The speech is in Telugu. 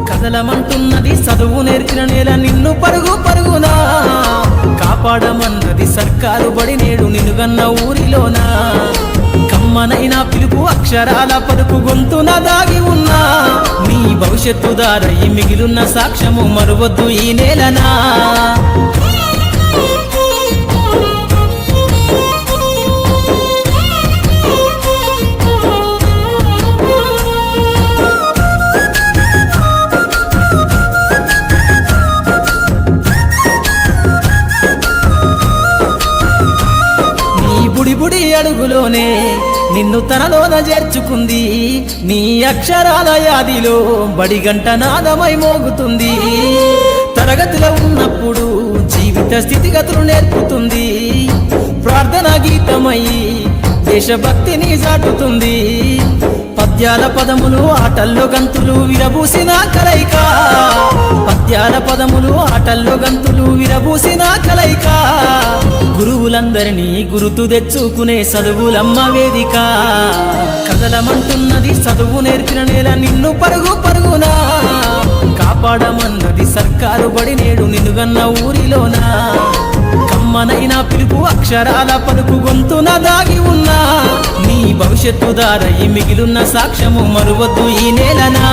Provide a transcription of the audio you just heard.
కదలమంటున్నది చదువు నేర్చిన నేల నిన్ను పరుగు పరుగునా కాపాడమన్నది సర్కారు బడి నేడు నిన్నుగన్న ఊరిలోనా కమ్మనైన పిలుపు అక్షరాల పలుకు గొంతున దాగి ఉన్నా నీ భవిష్యత్తు దారై మిగిలున్న సాక్ష్యము మరువద్దు ఈ నేలనా బుడి అడుగులోనే నిన్ను తనలోన చేర్చుకుంది నీ అక్షరాల యాదిలో బడిగంట నాదమై మోగుతుంది తరగతిలో ఉన్నప్పుడు జీవిత స్థితిగతులు నేర్పుతుంది ప్రార్థన గీతమై దేశభక్తిని చాటుతుంది పద్యాల పదములు ఆటల్లో గంతులు విరబూసిన కలయిక పద్యాల పదములు ఆటల్లో గంతులు విరబూసిన కలయిక గురువులందరినీ గురుతు తెచ్చుకునే చదువులమ్మ వేదిక కదలమంటున్నది చదువు నేర్పిన నేల నిన్ను పరుగు పరుగునా కాపాడమన్నది సర్కారు బడి నేడు నిన్నుగన్న ఊరిలోనా కమ్మనైన పిలుపు అక్షరాల పలుకు గొంతున దాగి ఉన్నా నీ భవిష్యత్తు దారై మిగిలున్న సాక్ష్యము మరువద్దు ఈ నేలనా